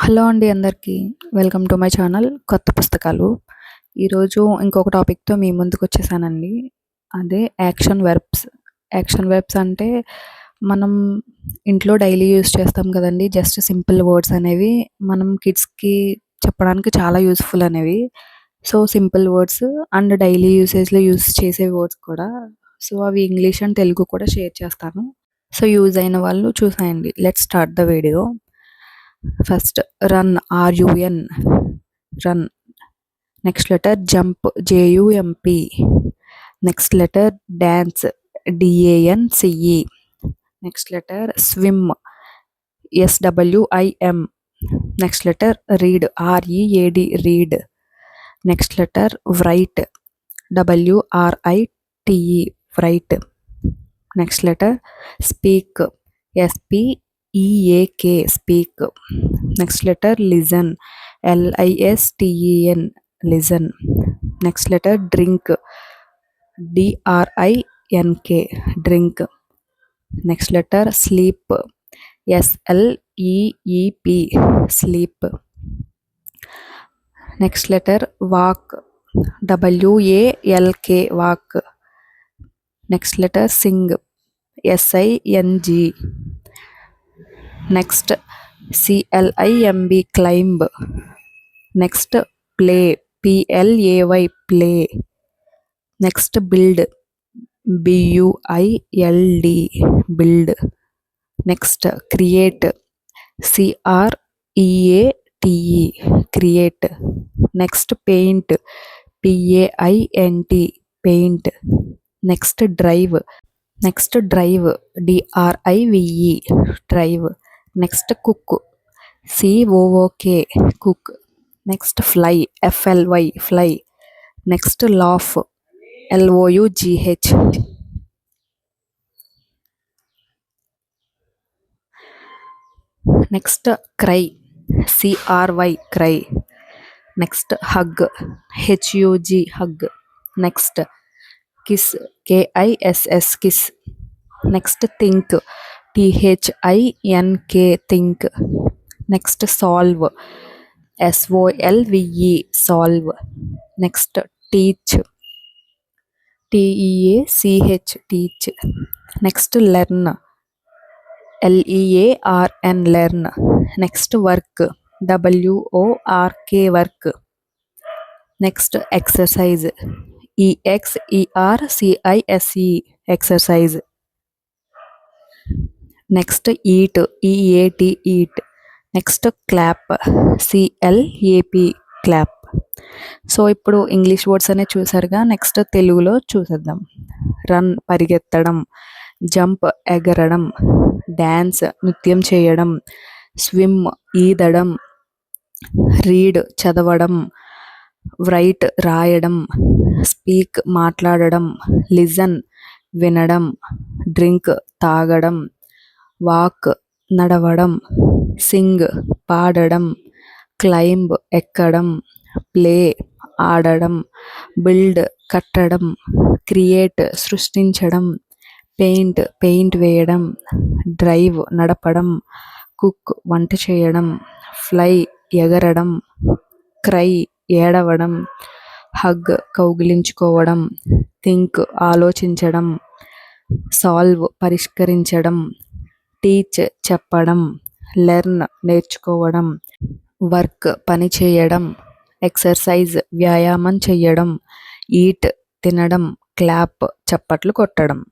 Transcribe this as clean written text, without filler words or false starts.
Hello అండి అందరికీ. Welcome to my channel కొత్త పుస్తకాలు. ఈరోజు ఇంకొక టాపిక్‌తో మీ ముందుకొచ్చేసానండి. అదే యాక్షన్ వెర్బ్స్. యాక్షన్ వెర్బ్స్ అంటే మనం ఇంట్లో డైలీ యూజ్ చేస్తాం కదండీ! జస్ట్ సింపుల్ వర్డ్స్ అనేవి మనం కిడ్స్‌కి చెప్పడానికి చాలా యూజ్‌ఫుల్ అనేవి. So, simple words and daily యూసేజ్‌లో యూజ్ చేసే వర్డ్స్ కూడా. సో, అవి ఇంగ్లీష్ అండ్ తెలుగు కూడా షేర్ చేస్తాను. సో, యూజ్ అయిన వాళ్ళు చూసేయండి. Let's start the video. First, run, RUN, run. Next letter, jump, JUMP. Next letter, dance, DANCE. Next letter, swim, SWIM. Next letter, read, READ, read. Next letter, write, WRITE, write. Next letter, speak, SPEAK, speak. Next letter, listen, LISTEN, listen. Next letter, drink, DRINK, drink. Next letter, sleep, SLEEP, sleep. Next letter, walk, WALK, walk. Next letter, sing, SING. Next, CLIMB, climb. Next, play, PLAY, play. Next, build, BUILD, build. Next, create, CREATE, create. Next, paint, PAINT, paint. Next, drive, DRIVE, drive. Next, cook, COOK, cook. Next, fly, FLY, fly. Next, laugh, LOUGH. Next, cry, CRY, cry. Next, hug, HUG, hug. Next, kiss, KISS, kiss. Next, think, THINK, think. Next, solve, SOLVE, solve. Next, teach, TEACH, teach. Next, learn, LEARN, learn. Next, work, WORK, work. Next, exercise, EXERCISE, exercise. Next, eat, EAT, eat. Next clap, CLAP, clap. So ఇప్పుడు English words అనేవి చూసారుగా. Next తెలుగులో చూసేద్దాం. Run, పరిగెత్తడం. Jump, ఎగరడం. Dance, నృత్యం చేయడం. Swim, ఈదడం. Read, చదవడం. రైట్, రాయడం. స్పీక్, మాట్లాడడం. లిజన్, వినడం. డ్రింక్, తాగడం. వాక్, నడవడం. సింగ్, పాడడం. క్లైంబ్, ఎక్కడం. ప్లే, ఆడడం. బిల్డ్, కట్టడం. క్రియేట్, సృష్టించడం. పెయింట్ వేయడం. డ్రైవ్, నడపడం. కుక్, వంట చేయడం. ఫ్లై, ఎగరడం. క్రై, ఏడవడం. హగ్, కౌగిలించుకోవడం. థింక్, ఆలోచించడం. సాల్వ్, పరిష్కరించడం. టీచ్, చెప్పడం. లెర్న్, నేర్చుకోవడం. వర్క్, పని చేయడం. ఎక్సర్సైజ్, వ్యాయామం చేయడం. ఈట్, తినడం. క్లాప్, చప్పట్లు కొట్టడం.